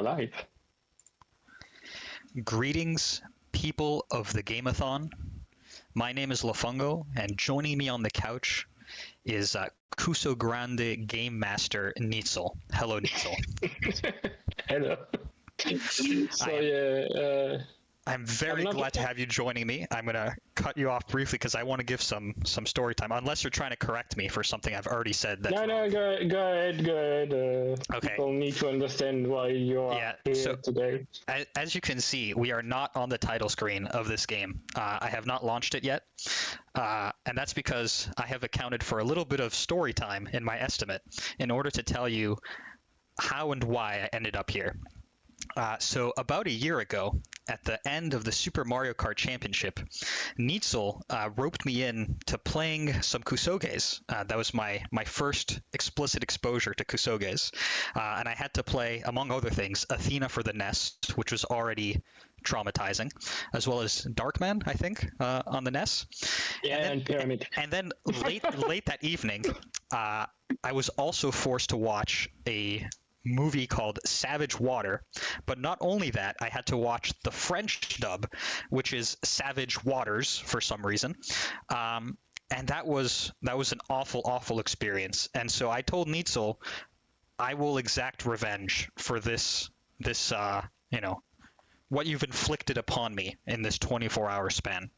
live. Greetings, people of the Game-a-thon. My name is Lafungo, and joining me on the couch is Kuso Grande Game Master Nitzel. Hello, Nitzel. Hello. So I'm very glad to have you joining me. I'm going to cut you off briefly because I want to give some story time, unless you're trying to correct me for something I've already said. No, go ahead. Okay. People need to understand why you are here today. As you can see, we are not on the title screen of this game. I have not launched it yet, and that's because I have accounted for a little bit of story time in my estimate in order to tell you how and why I ended up here. So about a year ago, at the end of the Super Mario Kart Championship, Nitzel roped me in to playing some kusoges. That was my first explicit exposure to kusoges. And I had to play, among other things, Athena for the NES, which was already traumatizing, as well as Darkman, I think, on the NES. Yeah, and Pyramid. And then late that evening, I was also forced to watch a movie called Savage Water, but not only that, I had to watch the French dub, which is Savage Waters for some reason, and that was an awful experience. And so I told Nitzel, I will exact revenge for this what you've inflicted upon me in this 24-hour span.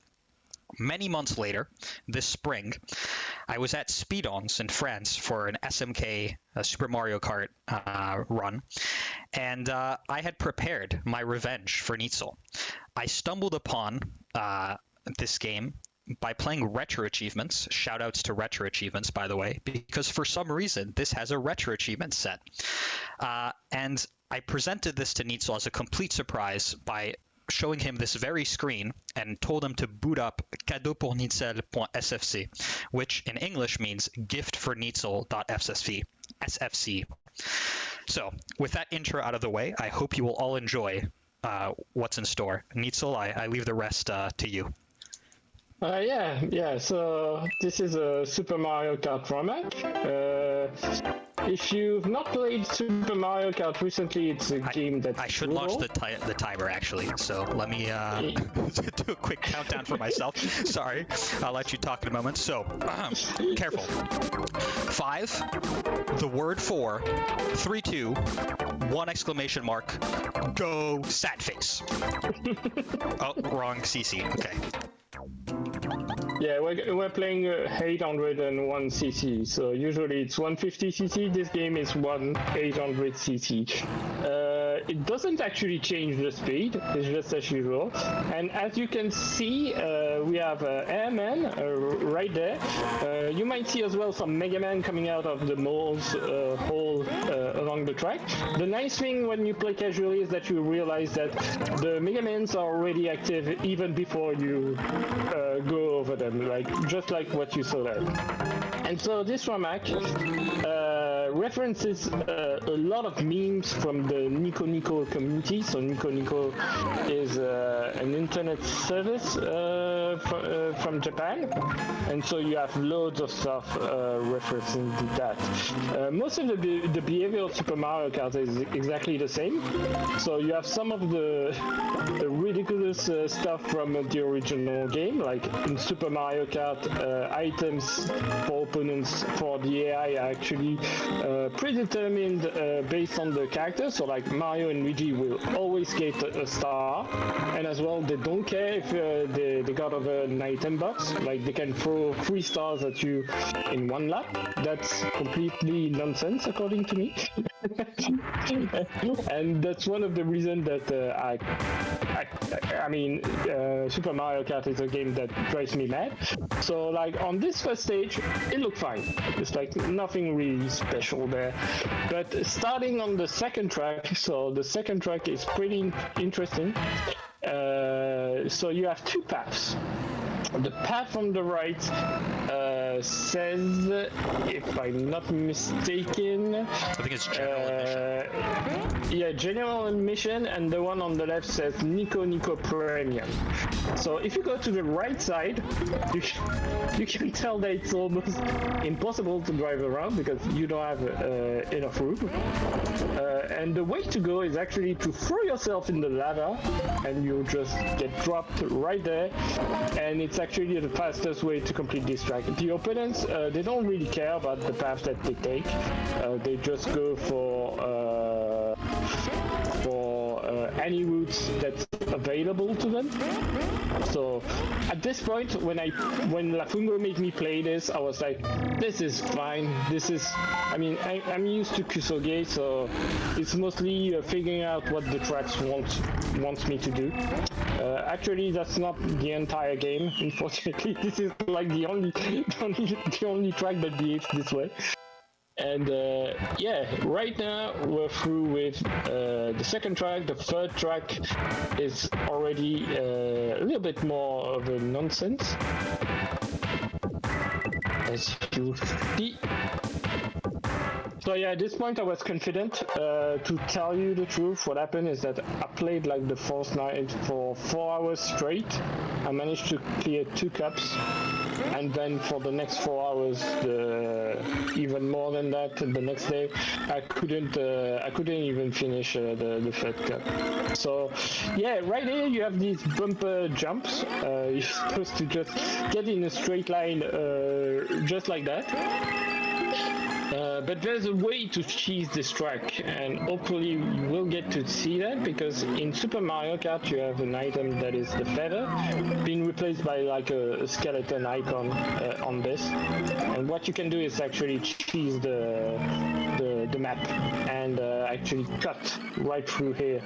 Many months later, this spring, I was at Speedons in France for an SMK Super Mario Kart run, and I had prepared my revenge for Nitzel. I stumbled upon this game by playing Retro Achievements. Shoutouts to Retro Achievements, by the way, because for some reason this has a Retro Achievement set. And I presented this to Nitzel as a complete surprise by showing him this very screen and told him to boot up cadeaupournitzel.sfc, which in English means gift for Nitzel.sfc. So with that intro out of the way, I hope you will all enjoy what's in store. Nitzel, I leave the rest to you. So this is a Super Mario Kart format. If you've not played Super Mario Kart recently, it's a game that I should launch the timer, actually. So let me do a quick countdown for myself. Sorry, I'll let you talk in a moment. So, careful. 5, the word 4, 3, 2, 1 exclamation mark, go sad face. Oh, wrong CC. Okay. Yeah, we're playing 801 cc, so usually it's 150 cc. This game is 800 cc. It doesn't actually change the speed, it's just as usual. And as you can see, we have Airman right there. You might see as well some Mega Man coming out of the mole's hole along the track. The nice thing when you play casually is that you realize that the Mega Mans are already active even before you go over them, just like what you saw there. And so this ROMhack references a lot of memes from the NicoNico community. So NicoNico is an internet service from Japan, and so you have loads of stuff referencing that. Most of the behavior of Super Mario Kart is exactly the same. So you have some of the ridiculous stuff from the original game, like in Super Mario Kart, items for opponents for the AI are actually predetermined based on the character. So like Mario and Luigi will always get a star, and as well they don't care if they got over an item box. Like they can throw 3 stars at you in 1 lap. That's completely nonsense according to me. And that's one of the reasons that Super Mario Kart is a game that drives me mad. So like on this first stage, it looked fine. It's like nothing really special there. But starting on the second track, so the second track is pretty interesting. So you have 2 paths. The path on the right says, if I'm not mistaken, I think it's general admission. yeah, general admission, and the one on the left says NicoNico Premium. So if you go to the right side, you can tell that it's almost impossible to drive around because you don't have enough room. And the way to go is actually to throw yourself in the lava, and you just get dropped right there. And it's actually the fastest way to complete this track. The opponents, they don't really care about the path that they take. They just go for any routes that's available to them. So at this point, when Lafungo made me play this, I was like, this is fine. This is, I mean, I'm used to Kusoge, so it's mostly figuring out what the tracks wants me to do. Actually, that's not the entire game. Unfortunately, this is like the only track that behaves this way. And yeah, right now we're through with the second track. The third track is already a little bit more of a nonsense, as you see. So yeah, at this point I was confident. To tell you the truth, what happened is that I played like the first night for 4 hours straight. I managed to clear 2 cups. And then for the next 4 hours, even more than that, the next day, I couldn't even finish the third cup. So yeah, right here you have these bumper jumps. You're supposed to just get in a straight line, just like that. But there's a way to cheese this track, and hopefully you will get to see that, because in Super Mario Kart you have an item that is the feather, being replaced by like a skeleton icon on this. And what you can do is actually cheese the map and actually cut right through here.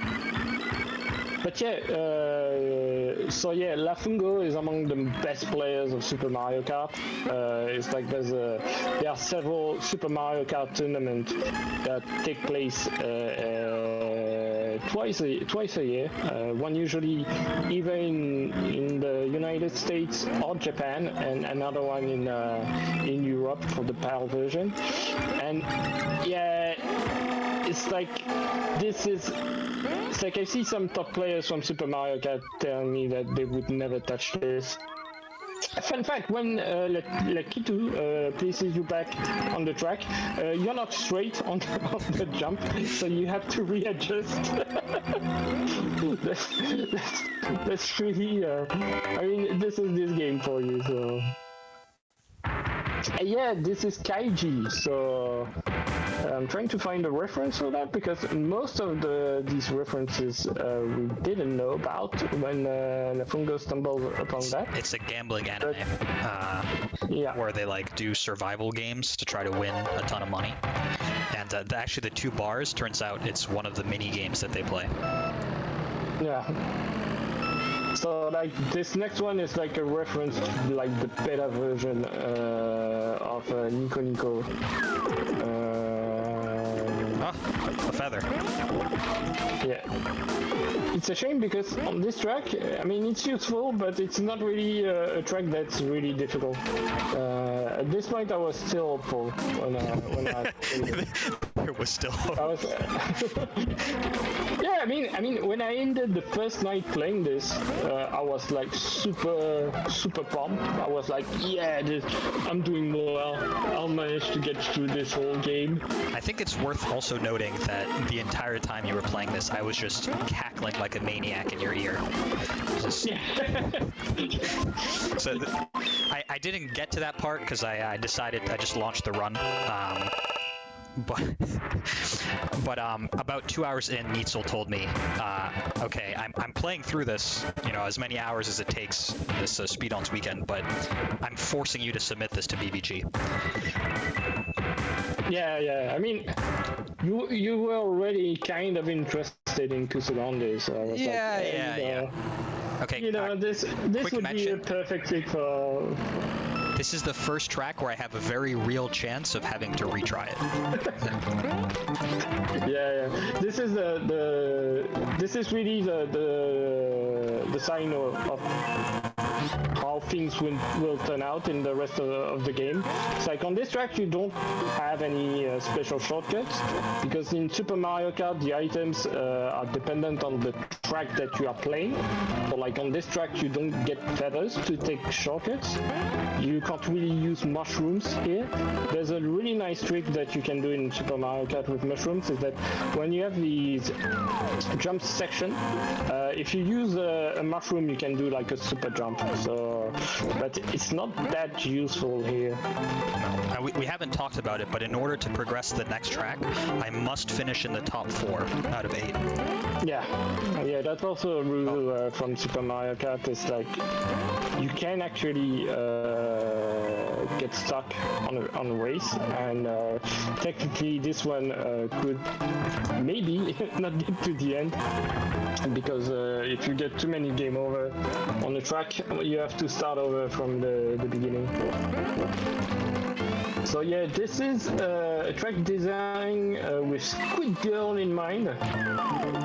But yeah, so yeah, Lafungo is among the best players of Super Mario Kart. It's like there are several Super Mario Kart tournaments that take place twice a year. One usually either in the United States or Japan, and another one in Europe for the PAL version. And yeah, it's like I see some top players from Super Mario Kart telling me that they would never touch this. Fun fact, when Lakitu places you back on the track, you're not straight on the jump, so you have to readjust. that's really, I mean, this is this game for you, so... Yeah, this is Kaiji, so... I'm trying to find a reference for that, because most of these references we didn't know about when Lafungo stumbled upon that. It's a gambling anime, yeah, where they like do survival games to try to win a ton of money. And actually, the 2 bars, turns out it's one of the mini games that they play. Yeah. So like this next one is like a reference to like the beta version of NicoNico. A feather. Yeah. It's a shame because on this track, I mean, it's useful, but it's not really a track that's really difficult. At this point, I was still hopeful when I played it. There was still hope. Yeah, I mean, when I ended the first night playing this, I was like super pumped. I was like, yeah, I'm doing well. I'll manage to get through this whole game. I think it's worth also noting that the entire time you were playing this, I was just cackling like a maniac in your ear. Yeah. So I didn't get to that part because I decided I just launched the run. But about 2 hours in, Neitzel told me, okay, I'm playing through this, as many hours as it takes this Speed-Ons weekend, but I'm forcing you to submit this to BBG. Yeah. I mean, you were already kind of interested in Kusugonde, so I was yeah. Okay. This would be a perfect fit for. This is the first track where I have a very real chance of having to retry it. Yeah. This is this is really the sign of how things will turn out in the rest of the game. It's like on this track you don't have any special shortcuts, because in Super Mario Kart the items are dependent on the track that you are playing. So like on this track you don't get feathers to take shortcuts. You can't really use mushrooms here. There's a really nice trick that you can do in Super Mario Kart with mushrooms, is that when you have these jump section, if you use a mushroom you can do like a super jump. So, but it's not that useful here. We haven't talked about it, but in order to progress to the next track, I must finish in the top 4 out of 8. Yeah, that's also a rule from Super Mario Kart. It's like you can actually get stuck on a race, and technically this one could maybe not get to the end, because if you get too many game over on the track, you have to start over from the beginning. So yeah, this is a track design with Squid Girl in mind,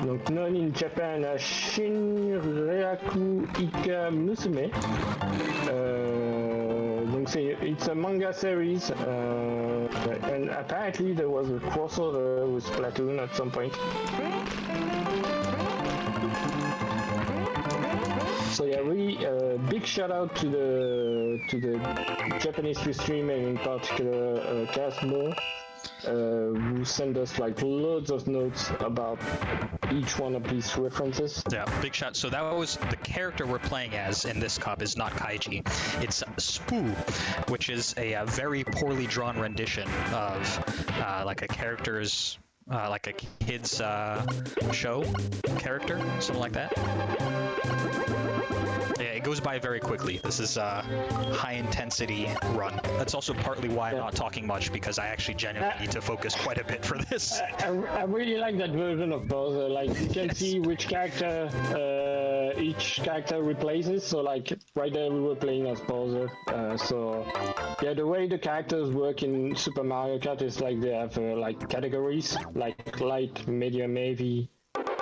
donc known in Japan as Shinryaku Ika Musume. Donc it's a manga series, and apparently there was a crossover with Splatoon at some point. So yeah, really big shout out to the Japanese stream, and in particular Casmo, who sent us like loads of notes about each one of these references. Yeah, big shout. So that was the character we're playing as in this cup is not Kaiji. It's Spoo, which is a very poorly drawn rendition of like a character's like a kid's show character, something like that. Yeah, it goes by very quickly. This is a high-intensity run. That's also partly why I'm not talking much, because I actually genuinely need to focus quite a bit for this. I really like that version of Bowser. Like, you can see which character each character replaces. So, like, right there we were playing as Bowser. So, yeah, the way the characters work in Super Mario Kart is like they have, like, categories, like light, medium, heavy,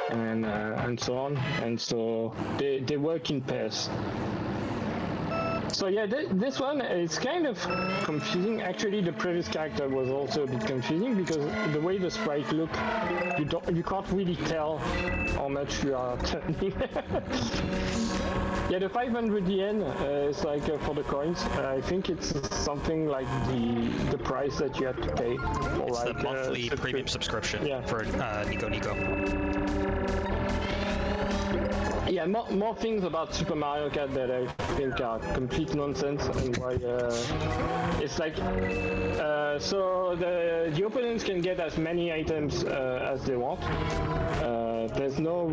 and so on, and so they work in pairs. So yeah, this one is kind of confusing. Actually, the previous character was also a bit confusing, because the way the sprites look, you can't really tell how much you are turning. Yeah, the 500 yen is like for the coins. I think it's something like the price that you have to pay. For it's like, the monthly premium subscription for NicoNico. Yeah, more things about Super Mario Kart that I think are complete nonsense, and why it's like so the opponents can get as many items as they want. There's no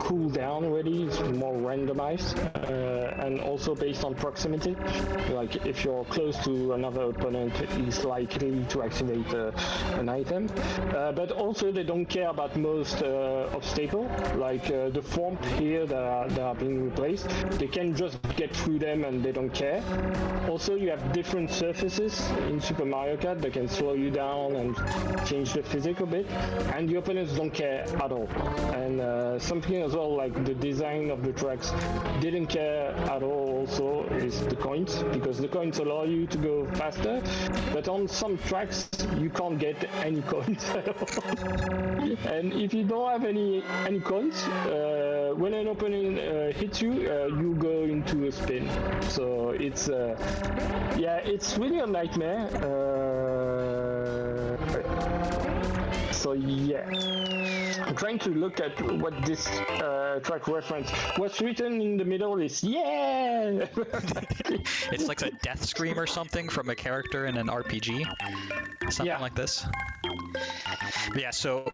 cooldown really, it's more randomized, and also based on proximity. Like if you're close to another opponent, he's likely to activate an item. But also they don't care about most obstacles, like the font here that are being replaced. They can just get through them and they don't care. Also, you have different surfaces in Super Mario Kart that can slow you down and change the physics a bit, and the opponents don't care at all. And something as well, like the design of the tracks didn't care at all also, is the coins, because the coins allow you to go faster, but on some tracks you can't get any coins at all. And if you don't have any coins, when an opponent hits you, you go into a spin. So it's it's really a nightmare. So yeah, I'm trying to look at what this track reference. What's written in the middle is yeah. It's like a death scream or something from a character in an RPG, something like this. Yeah, so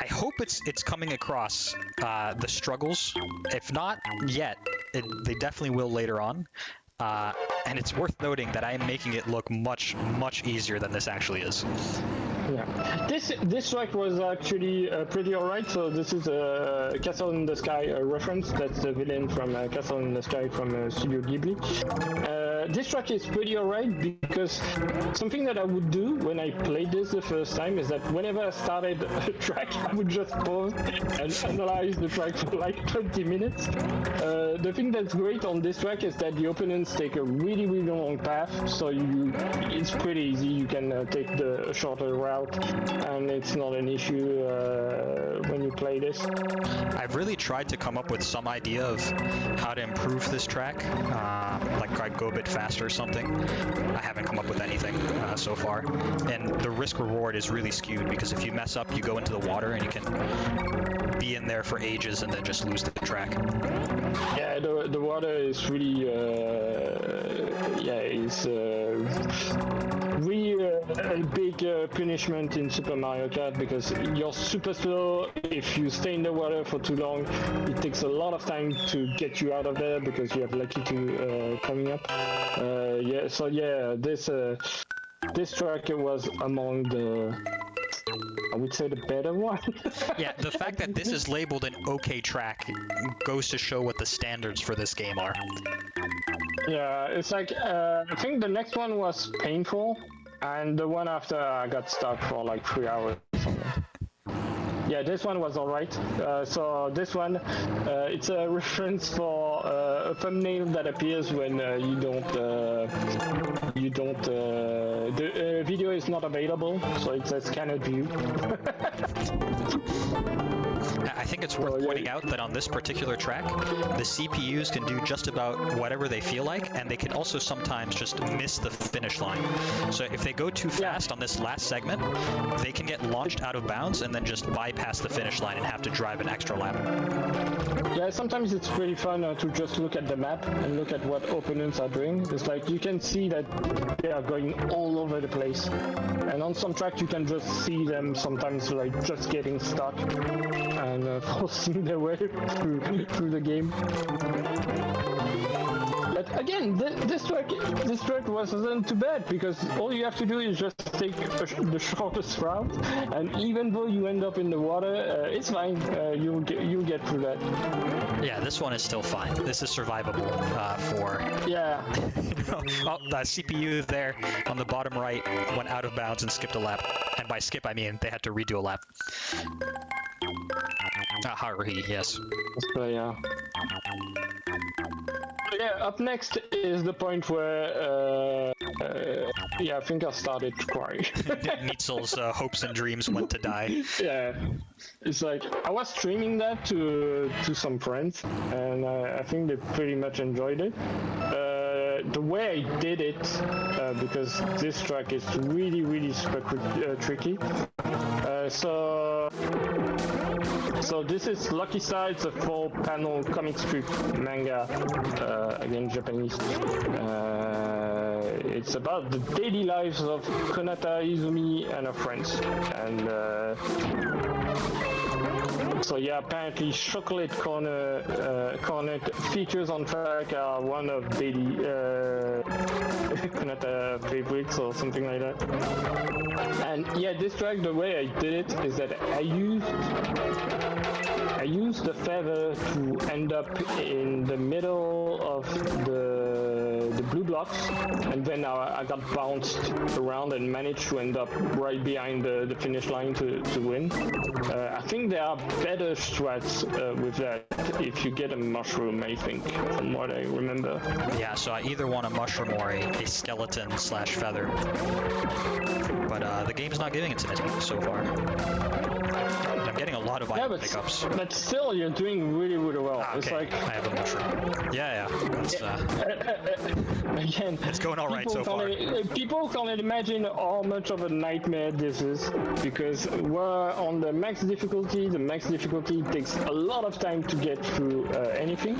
I hope it's coming across the struggles. If not yet, they definitely will later on. And it's worth noting that I am making it look much easier than this actually is. Yeah, this track was actually pretty alright. So this is a Castle in the Sky reference. That's the villain from Castle in the Sky from Studio Ghibli. this track is pretty alright because something that I would do when I played this the first time is that whenever I started a track, I would just pause and analyze the track for like 20 minutes. The thing that's great on this track is that the opponents take a really long path, so it's pretty easy. You can take the shorter route, and it's not an issue when you play this. I've really tried to come up with some idea of how to improve this track, like I'd go a bit faster or something. I haven't come up with anything so far, and the risk reward is really skewed because if you mess up, you go into the water and you can be in there for ages and then just lose the track. Yeah, the water is really really a big punishment in Super Mario Kart because you're super slow. If you stay in the water for too long, it takes a lot of time to get you out of there because you have Lucky 2 coming up. This track was among the, I would say, the better one. Yeah, the fact that this is labeled an okay track goes to show what the standards for this game are. Yeah, it's like, I think the next one was painful, and the one after I got stuck for like 3 hours or something. Yeah, this one was alright. So this one, it's a reference for a thumbnail that appears when the video is not available, so it says cannot view. I think it's worth pointing out that on this particular track, the CPUs can do just about whatever they feel like, and they can also sometimes just miss the finish line. So if they go too fast on this last segment, they can get launched out of bounds and then just bypass the finish line and have to drive an extra lap. Yeah, sometimes it's pretty fun to just look at the map and look at what opponents are doing. It's like you can see that they are going all over the place. And on some track you can just see them sometimes like just getting stuck and forcing their way through the game. But again, this track wasn't too bad because all you have to do is just take the shortest route, and even though you end up in the water, it's fine. You'll get through that. Yeah, this one is still fine. This is survivable for. Yeah. Oh, the CPU there on the bottom right went out of bounds and skipped a lap, and by skip I mean they had to redo a lap. Haruhi, yes. So, yeah. Yeah, up next is the point where, I think I started to cry. Nitzel's hopes and dreams went to die. Yeah, it's like, I was streaming that to some friends, and I think they pretty much enjoyed it. The way I did it, because this track is really super tricky. So this is Lucky Star. It's a 4-panel comic strip manga, again Japanese. It's about the daily lives of Konata Izumi and her friends. And so yeah, apparently Chocolate Cornet features on track are one of daily Konata favorites or something like that. And yeah, this track, the way I did it is that I used the feather to end up in the middle of the blue blocks, and then I got bounced around and managed to end up right behind the finish line to win. I think there are better strats with that if you get a mushroom, I think, from what I remember. Yeah, so I either want a mushroom or a skeleton / feather. But the game's not giving it to me so far. I'm getting a lot of item pickups. But still, you're doing really well. Okay. It's like I have a mushroom. Yeah. It's, again, it's going all right so far. People can't imagine how much of a nightmare this is, because we're on the max difficulty. The max difficulty takes a lot of time to get through anything,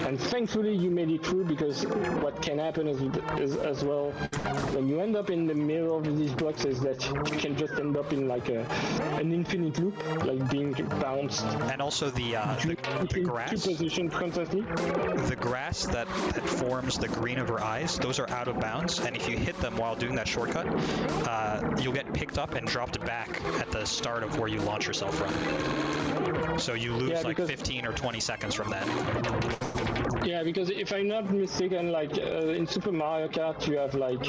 and thankfully you made it through, because what can happen is as well, when you end up in the middle of these blocks, is that you can just end up in like an infinite loop, like being being bounced. And also the grass. Two positions constantly. The grass that forms the green of her eyes, those are out of bounds, and if you hit them while doing that shortcut, you'll get picked up and dropped back at the start of where you launch yourself from. So you lose like 15 or 20 seconds from that. Yeah, because if I'm not mistaken, like in Super Mario Kart, you have like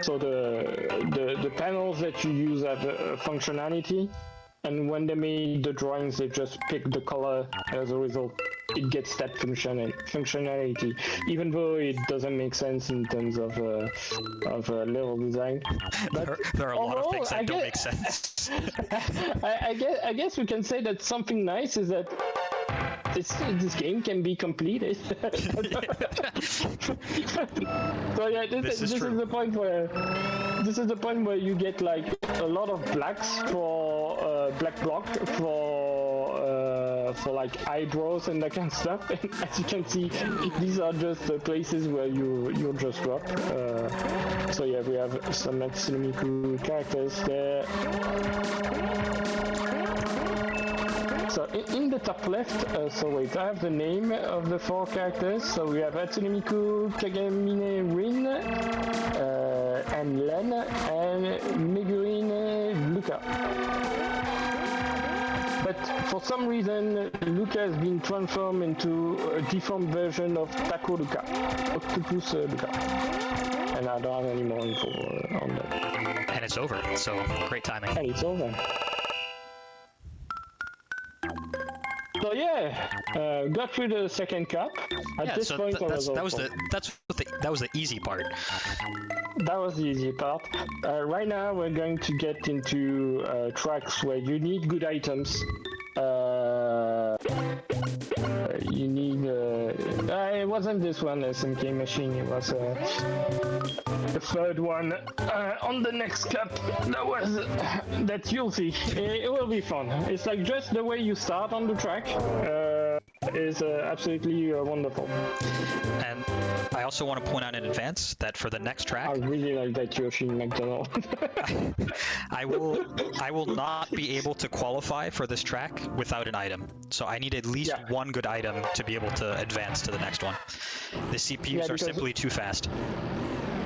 so the panels that you use have a functionality, and when they made the drawings, they just pick the color. As a result, it gets that functionality, even though it doesn't make sense in terms of level design. But there are a lot of things that don't make sense. I guess we can say that something nice is that this game can be completed. So yeah, this is the point where you get like a lot of blacks for black block for like eyebrows and that kind of stuff. And as you can see, these are just the places where you'll just drop. So yeah, we have some NicoNico characters there. So in the top left, so wait, I have the name of the 4 characters. So we have NicoNico, Kagamine Rin, and Len, and Megurine Luca. But for some reason, Luca has been transformed into a deformed version of Taco Luca, Octopus Luca. And I don't have any more info on that. And it's over, so great timing. And it's over. So yeah, got through the second cup. At this point, that was the easy part. That was the easy part. Right now, we're going to get into tracks where you need good items. You need. It wasn't this one, SMK machine. It was the third one on the next cup. That you'll see. It will be fun. It's like just the way you start on the track is absolutely wonderful. And I also want to point out in advance that for the next track, I really like that Yoshi McDonald. I will not be able to qualify for this track without an item. So I need at least one good item to be able to advance to the next one. The CPUs are simply too fast.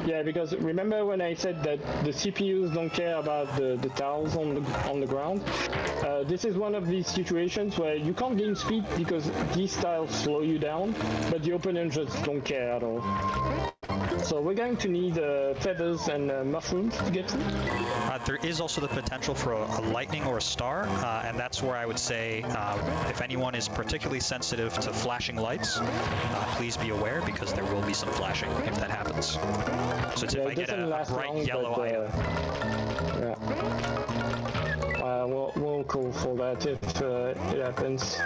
Yeah, because remember when I said that the CPUs don't care about the tiles on the ground? This is one of these situations where you can't gain speed because these tiles slow you down, but the opponents just don't care at all. So we're going to need feathers and mushrooms to get through. There is also the potential for a lightning or a star, and that's where I would say if anyone is particularly sensitive to flashing lights, please be aware because there will be some flashing if that happens. So if I get a bright yellow item. We'll call for that if it happens.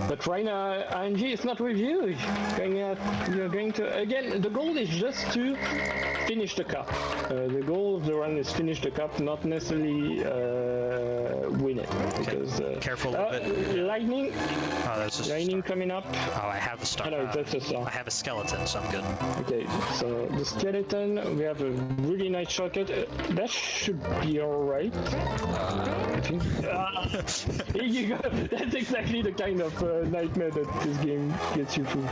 But right now, ING is not with you. You're going to again. The goal is just to finish the cup. The goal of the run is finish the cup, not necessarily win it. Because careful a bit. Lightning. Oh, that's just lightning coming up. Oh, I have a star. No, that's a star. I have a skeleton, so I'm good. Okay, so the skeleton, we have a really nice shortcut. That should be alright. I think. Here you go. That's exactly the kind of nightmare that this game gets you through.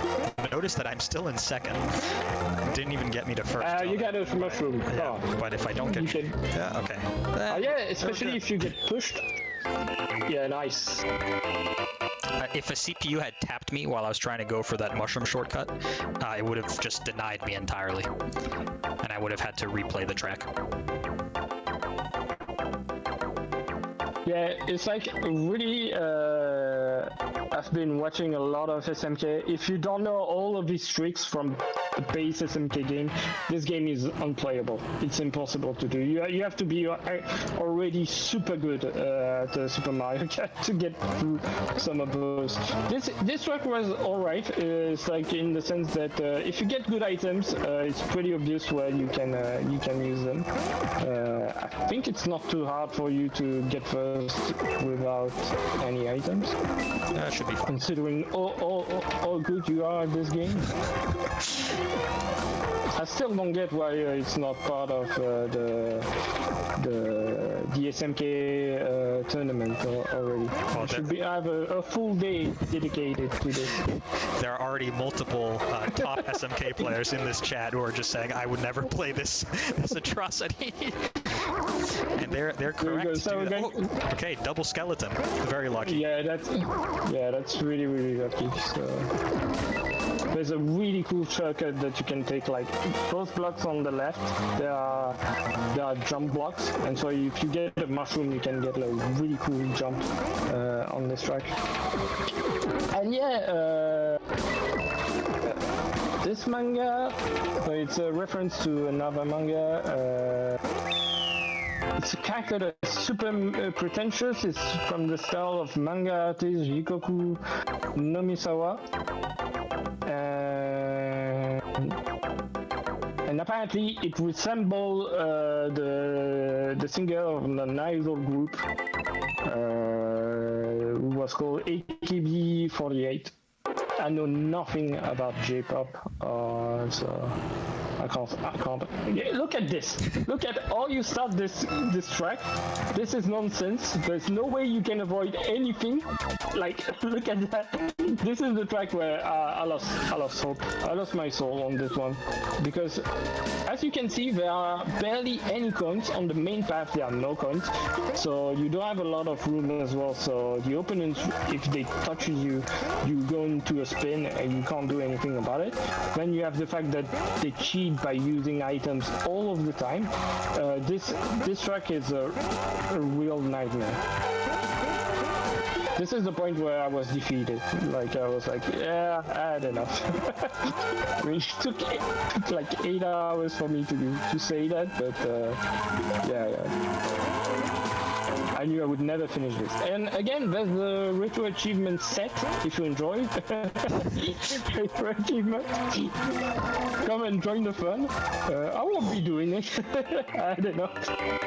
Notice that I'm still in second. Didn't even get me to first. You got a mushroom. Yeah, but if I don't get... Yeah, okay. Yeah, especially if you get pushed. Yeah, nice. If a CPU had tapped me while I was trying to go for that mushroom shortcut, it would have just denied me entirely. And I would have had to replay the track. Yeah, it's like really, I've been watching a lot of SMK. If you don't know all of these tricks from the base SMK game, this game is unplayable. It's impossible to do. You have to be already super good at Super Mario Kart to get through some of those. This track was alright. It's like in the sense that if you get good items, it's pretty obvious where you can use them. I think it's not too hard for you to get first without any items. It should be be fun. Considering all good you are at this game. I still don't get why it's not part of the SMK tournament already. Well, Should have a full day dedicated to this. There are already multiple top SMK players in this chat who are just saying, I would never play this atrocity. And they're correct. So okay, double skeleton. Very lucky. Yeah, that's really, really lucky. So there's a really cool shortcut that you can take. Like those blocks on the left, there are jump blocks, and so if you get a mushroom, you can get a really cool jump on this track. And yeah, this manga, so it's a reference to another manga. It's a character that's super pretentious. It's from the style of manga artist Rikoku Nomisawa. And apparently it resembles the singer of the idol group who was called AKB48. I know nothing about J-pop, so I can't. Yeah, look at this. Look at how you start this track. This is nonsense. There's no way you can avoid anything. Like, look at that. This is the track where I lost hope. I lost my soul on this one because, as you can see, there are barely any coins on the main path. There are no coins, so you don't have a lot of room as well. So the opponents, if they touch you, you go into a spin and you can't do anything about it. Then you have the fact that they cheat by using items all of the time. This track is a real nightmare. This is the point where I was defeated. Like I was like, yeah, I had enough. It took like 8 hours for me to say that, but yeah. I knew I would never finish this. And again, there's the retro achievement set, if you enjoy retro achievement. Come and join the fun. I won't be doing it. I don't know.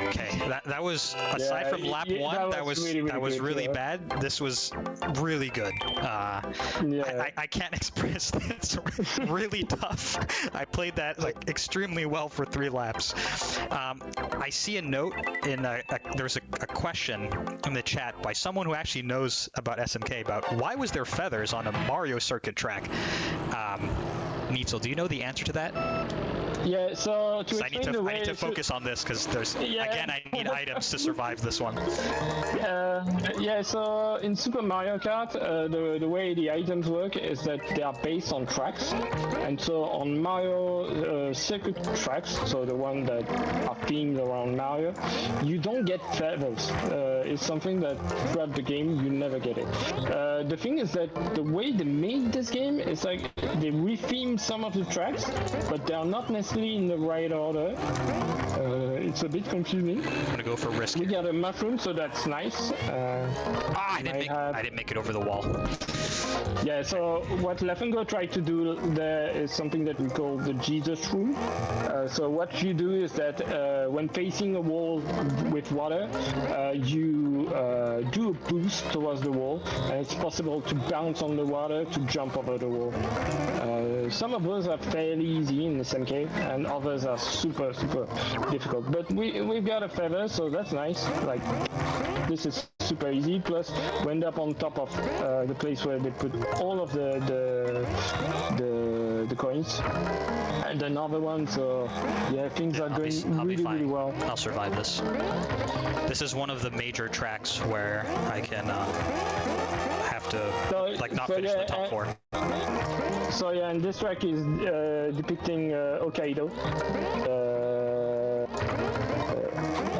Okay, that was, aside from lap one, that was really bad. This was really good. I can't express this. Really tough. I played that like extremely well for 3 laps. I see a note in there's a question in the chat by someone who actually knows about SMK about why was there feathers on a Mario circuit track. Nitzel, do you know the answer to that? Yeah, so I need to focus on this because there's again I need items to survive this one. So in Super Mario Kart, the way the items work is that they are based on tracks, and so on Mario circuit tracks, so the one that are themed around Mario, you don't get feathers. It's something that throughout the game you never get it. The thing is that the way they made this game is like they rethemed some of the tracks, but they are not necessarily in the right order. It's a bit confusing. I'm gonna go for risk. We got a mushroom, so that's nice. I didn't make it over the wall. Yeah, so what Lafungo tried to do there is something that we call the Jesus room. So what you do is that when facing a wall with water, you do a boost towards the wall, and it's possible to bounce on the water to jump over the wall. Some of those are fairly easy in SMK, and others are super difficult. But we've got a feather, so that's nice. Like, this is super easy. Plus, we end up on top of the place where they put all of the coins, and another one. So yeah, things are going really well. I'll survive this. This is one of the major tracks where I can have to not finish the top 4. So yeah, and this track is depicting Hokkaido.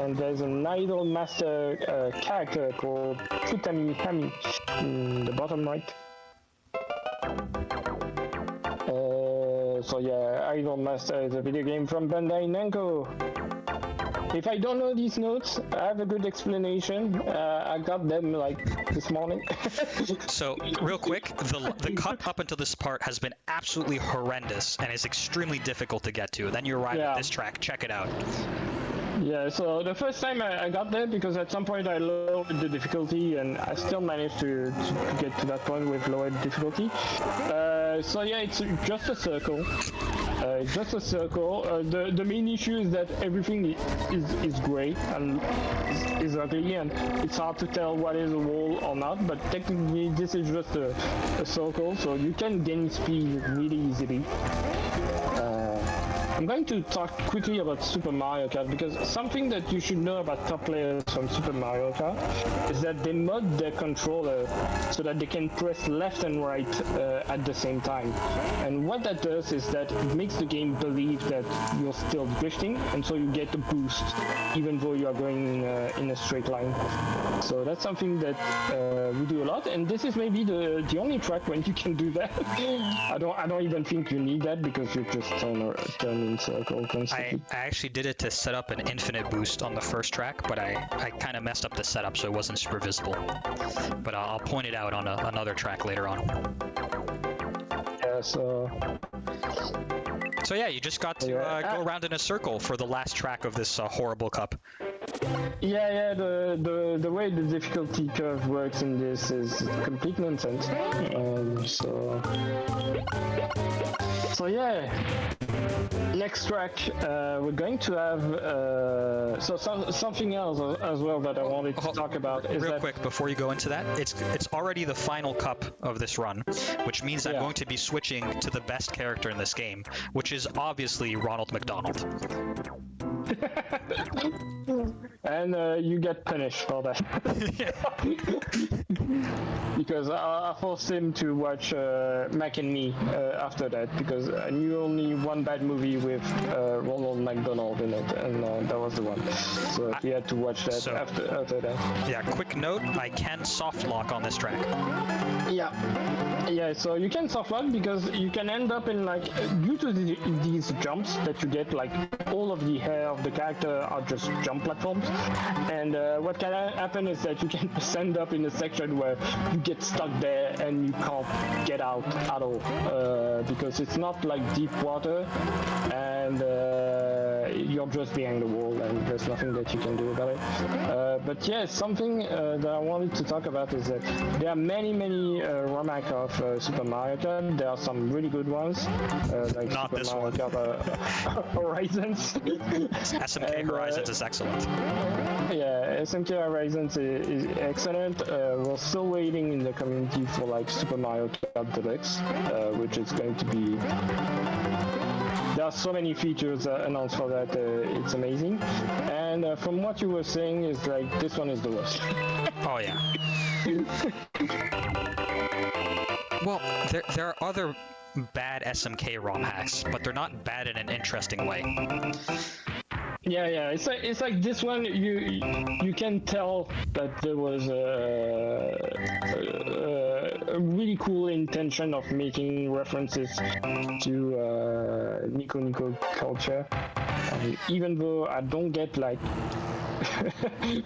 And there's an idol master character called Futami Hami in the bottom right. So yeah, Idol Master is a video game from Bandai Namco. If I don't know these notes, I have a good explanation. I got them like this morning. So real quick, the cut up until this part has been absolutely horrendous and is extremely difficult to get to. Then you arrive at this track. Check it out. Yeah, so the first time I got there, because at some point I lowered the difficulty and I still managed to get to that point with lowered difficulty. So yeah, it's just a circle. It's just a circle. The main issue is that everything is gray and is ugly, and it's hard to tell what is a wall or not, but technically this is just a circle, so you can gain speed really easily. I'm going to talk quickly about Super Mario Kart, because something that you should know about top players from Super Mario Kart is that they mod their controller so that they can press left and right at the same time. And what that does is that it makes the game believe that you're still drifting, and so you get a boost even though you are going in a straight line. So that's something that we do a lot, and this is maybe the only track when you can do that. I don't even think you need that, because you just turn in circle constantly. I actually did it to set up an infinite boost on the first track, but I kind of messed up the setup so it wasn't super visible. But I'll point it out on another track later on. Yeah, so yeah, you just got to go around in a circle for the last track of this horrible cup. Yeah, the way the difficulty curve works in this is complete nonsense. So yeah, next track we're going to have something else as well that I wanted to talk about is real quick before you go into that. It's already the final cup of this run, which means I'm going to be switching to the best character in this game, which is obviously Ronald McDonald. And you get punished for that. Because I forced him to watch Mac and Me after that, because I knew only one bad movie with Ronald McDonald in it, and that was the one. So he had to watch that after that. Yeah, quick note, I can soft lock on this track. Yeah, so you can soft lock because you can end up in, like, due to these jumps that you get, like, all of the hair of the character are just jump platforms, and what can happen is that you can end up in a section where you get stuck there and you can't get out at all, because it's not like deep water, and you're just behind the wall and there's nothing that you can do about it. But yeah, something that I wanted to talk about is that there are many remake of Super Mario Kart. There are some really good ones, like not Super this Mario Kart Horizons. SMK Horizons is excellent. Yeah, SMK Horizons is excellent. We're still waiting in the community for like Super Mario Kart Deluxe, which is going to be... There are so many features announced for that, it's amazing. And from what you were saying is like, this one is the worst. Oh yeah. Well, there are other bad SMK ROM hacks, but they're not bad in an interesting way. Yeah, it's like this one. You can tell that there was a really cool intention of making references to NicoNico culture, even though I don't get like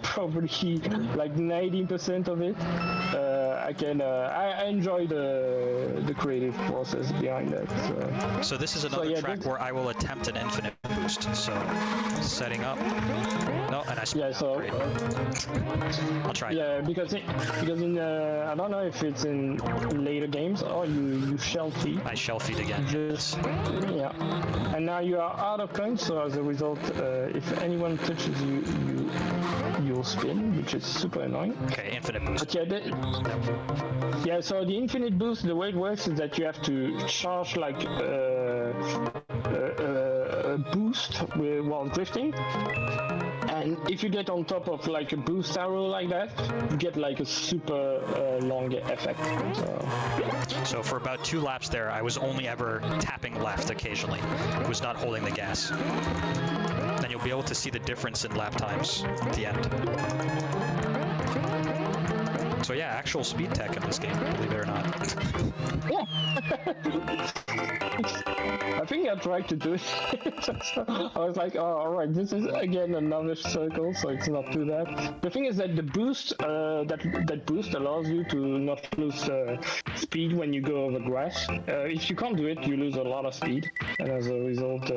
probably like 90% of it. I enjoy the creative process behind that. So this is another track where I will attempt an infinite boost. So setting up. No, and I great. I'll try. Yeah, because in I don't know if it's in later games or you shelfie. I shelfied again. And now you are out of coins. So as a result, if anyone touches you, you'll spin, which is super annoying. Okay, infinite boost. But so the infinite boost, the way it works is that you have to charge like a boost while drifting. And if you get on top of like a boost arrow like that, you get like a super long effect. So for about 2 laps there, I was only ever tapping left occasionally. I was not holding the gas. Then you'll be able to see the difference in lap times at the end. So yeah, actual speed tech in this game, believe it or not. Yeah. I think I tried to do it. So I was like, oh, all right, this is again another circle, so it's not too bad. The thing is that the boost, that boost allows you to not lose speed when you go over grass. If you can't do it, you lose a lot of speed, and as a result,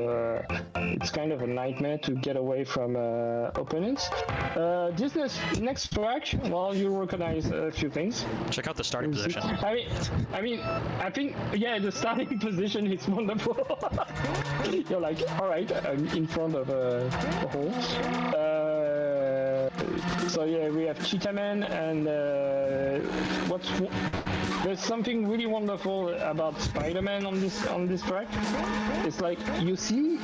it's kind of a nightmare to get away from opponents. This next track, well, you recognize a few things. Check out the starting position. I think, yeah, the starting position is wonderful. You're like, all right, I'm in front of a hole. So yeah, we have Cheetah Man, and there's something really wonderful about Spider-Man on this track. It's like you see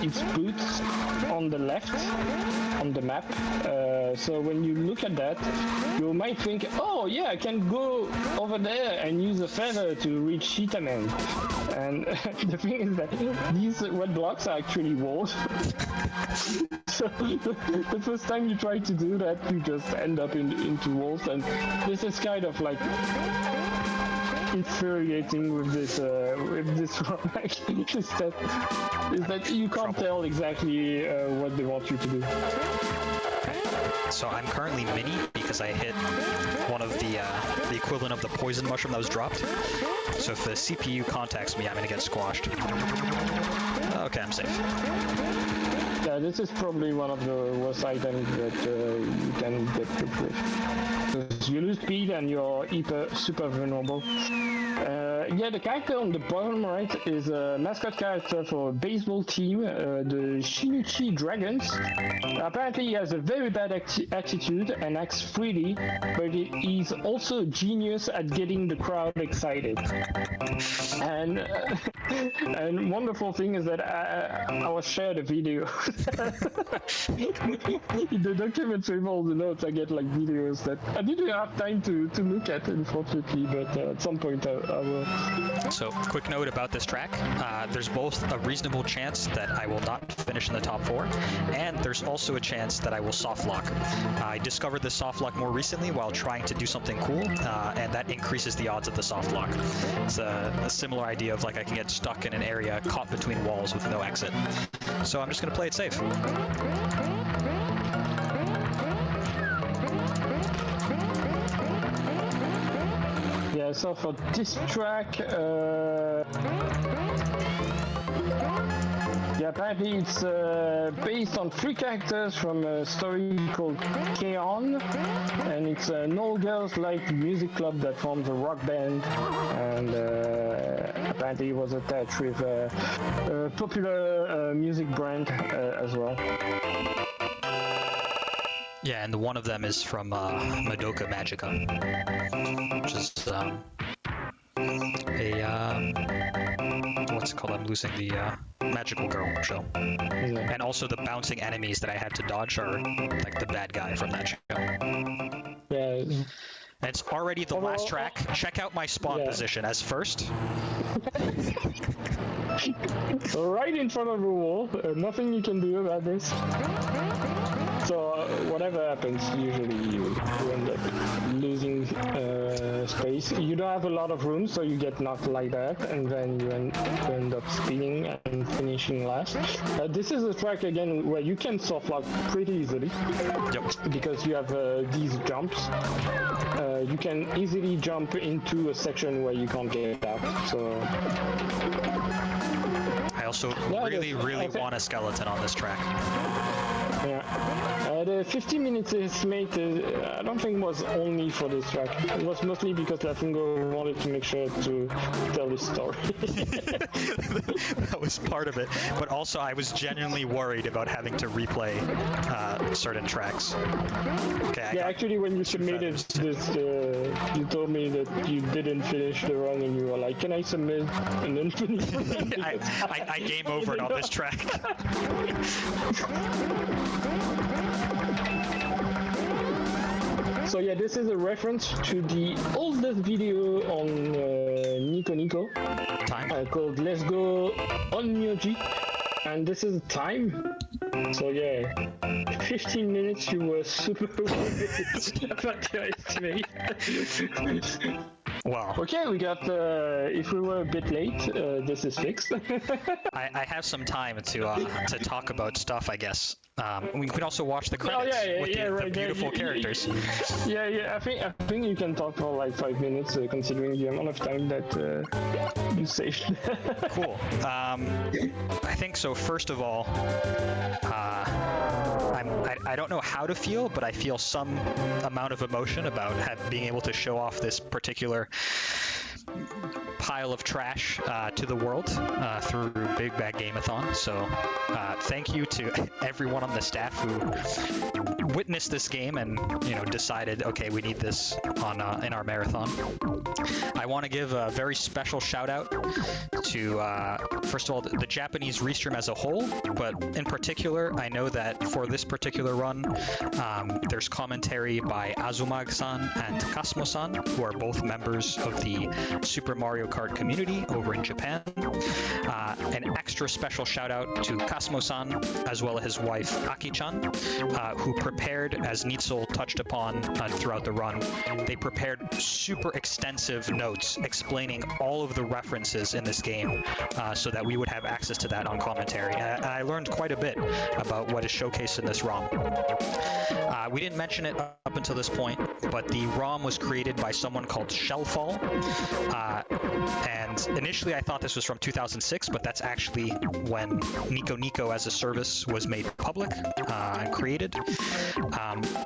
its boots on the left on the map. So when you look at that, you might think, oh yeah, I can go over there and use a feather to reach Cheetah Man. And the thing is that these red blocks are actually walls. So the first time you try to do that, you just end up into walls, and this is kind of like infuriating with this one. is that you can't tell exactly what they want you to do. So I'm currently mini because I hit one of the equivalent of the poison mushroom that was dropped. So if the CPU contacts me, I'm gonna get squashed. Okay, I'm safe. Yeah, this is probably one of the worst items that you can get hit with. Because you lose speed and you're super vulnerable. Yeah, the character on the bottom right is a mascot character for a baseball team, the Shinichi Dragons. Apparently he has a very bad attitude and acts freely, but he's also a genius at getting the crowd excited. And wonderful thing is that I was shared a video. In the documents with all the notes, I get like videos that I didn't have time to look at, unfortunately, but at some point I will. So, quick note about this track. There's both a reasonable chance that I will not finish in the top 4, and there's also a chance that I will soft lock. I discovered the soft lock more recently while trying to do something cool, and that increases the odds of the soft lock. It's a similar idea of like I can get stuck in an area caught between walls with no exit. So I'm just going to play it safe. Yeah, so for this track, yeah, apparently it's based on 3 characters from a story called K-On! And it's an all-girls like music club that forms a rock band, and apparently it was attached with a popular music brand as well. Yeah, and one of them is from Madoka Magica, which is what's it called? I'm losing the Magical Girl show. Yeah. And also the bouncing enemies that I had to dodge are like the bad guy from that show. Yeah. And it's already the last track. Check out my spawn position as first. Right in front of the wall. Nothing you can do about this. So whatever happens, usually you end up losing space. You don't have a lot of room, so you get knocked like that, and then you end up spinning and finishing last. This is a track again where you can soft lock pretty easily. Yep. Because you have these jumps. You can easily jump into a section where you can't get out. So. I also really want a skeleton on this track. Yeah. The 50 minutes estimate, I don't think was only for this track. It was mostly because Lafungo wanted to make sure to tell his story. That was part of it. But also I was genuinely worried about having to replay certain tracks. Okay. Actually when you submitted this, you told me that you didn't finish the run and you were like, can I submit and then finish? I game overed on this track. So yeah, this is a reference to the oldest video on NicoNico called Let's Go on Myoji, and this is time. So yeah, 15 minutes you were super worried about your estimate. Well, Okay, we got. If we were a bit late, this is fixed. I have some time to talk about stuff, I guess. We can also watch the credits with the beautiful characters. Yeah. I think you can talk for like 5 minutes, considering the amount of time that you saved. Cool. I think so. First of all, I don't know how to feel, but I feel some amount of emotion about being able to show off this particular pile of trash to the world through Big Bad Game-a-thon. So thank you to everyone on the staff who witnessed this game and decided, okay, we need this in our marathon. I want to give a very special shout out to first of all the Japanese restream as a whole, but in particular I know that for this particular run there's commentary by Azumag-san and Takasmo-san, who are both members of the Super Mario Kart community over in Japan. An extra special shout out to Kasmo-san as well as his wife Aki-chan, who prepared, as Nitzel touched upon throughout the run, they prepared super extensive notes explaining all of the references in this game so that we would have access to that on commentary. And I learned quite a bit about what is showcased in this ROM. We didn't mention it up until this point, but the ROM was created by someone called Shellfall. And initially I thought this was from 2006, but that's actually when NicoNico as a service was made public and created.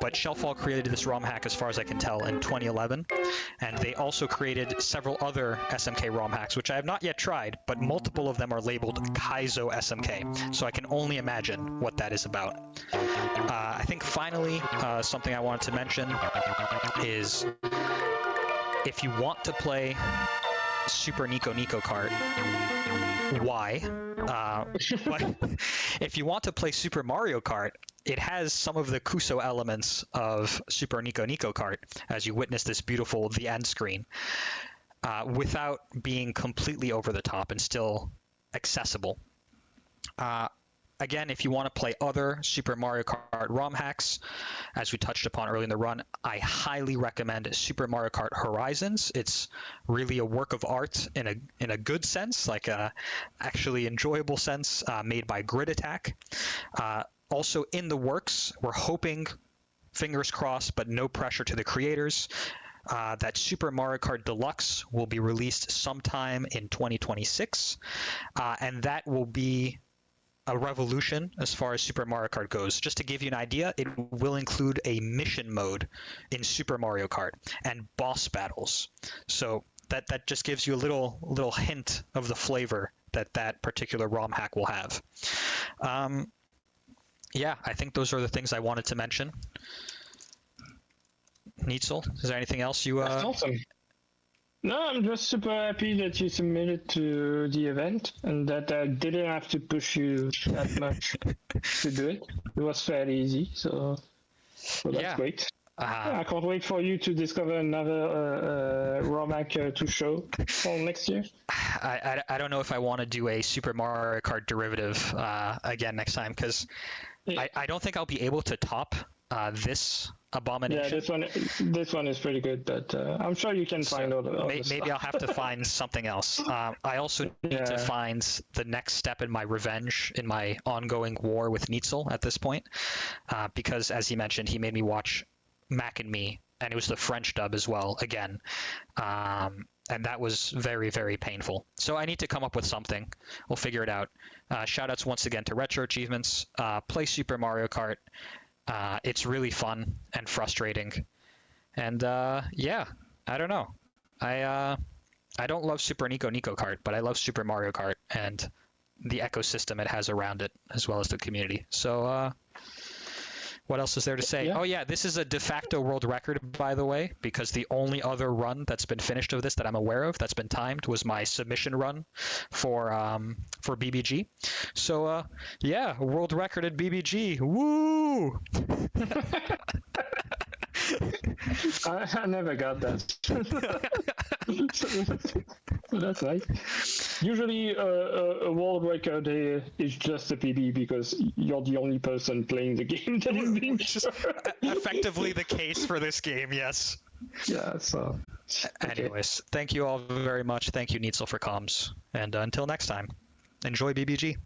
But Shellfall created this ROM hack, as far as I can tell, in 2011. And they also created several other SMK ROM hacks, which I have not yet tried, but multiple of them are labeled Kaizo SMK. So I can only imagine what that is about. I think finally, something I wanted to mention is if you want to play Super NicoNico Kart, why? But if you want to play Super Mario Kart, it has some of the Kuso elements of Super NicoNico Kart, as you witness this beautiful The End screen, without being completely over the top and still accessible. Again, if you want to play other Super Mario Kart ROM hacks, as we touched upon early in the run, I highly recommend Super Mario Kart Horizons. It's really a work of art in a good sense, like a actually enjoyable sense, made by Grid Attack. Also in the works, we're hoping, fingers crossed, but no pressure to the creators, that Super Mario Kart Deluxe will be released sometime in 2026, and that will be a revolution as far as Super Mario Kart goes. Just to give you an idea, it will include a mission mode in Super Mario Kart and boss battles. So that just gives you a little hint of the flavor that particular ROM hack will have. Yeah, I think those are the things I wanted to mention. Nitzel, is there anything else you... That's awesome. No, I'm just super happy that you submitted to the event and that I didn't have to push you that much to do it. It was fairly easy, so that's great. I can't wait for you to discover another ROM hack to show for next year. I don't know if I want to do a Super Mario Kart derivative again next time, because I don't think I'll be able to top this abomination. Yeah, this one is pretty good, but I'm sure you can find other maybe I'll have to find something else. I also need to find the next step in my revenge in my ongoing war with Nitzel at this point, because as he mentioned, he made me watch Mac and Me, and it was the French dub as well again, and that was very, very painful. So I need to come up with something. We'll figure it out. Shoutouts once again to Retro Achievements. Play Super Mario Kart. It's really fun and frustrating, and yeah, I don't know. I don't love Super NicoNico Kart, but I love Super Mario Kart and the ecosystem it has around it, as well as the community. So what else is there to say? Oh yeah, this is a de facto world record, by the way, because the only other run that's been finished of this that I'm aware of that's been timed was my submission run for BBG. So yeah, a world record at BBG. Woo! I never got that. That's nice. Usually a world record is just a PB because you're the only person playing the game that is being sure. Effectively the case for this game, yes. Yeah, so Okay. Anyways, thank you all very much. Thank you, Neitzel, for comms. And until next time, enjoy BBG.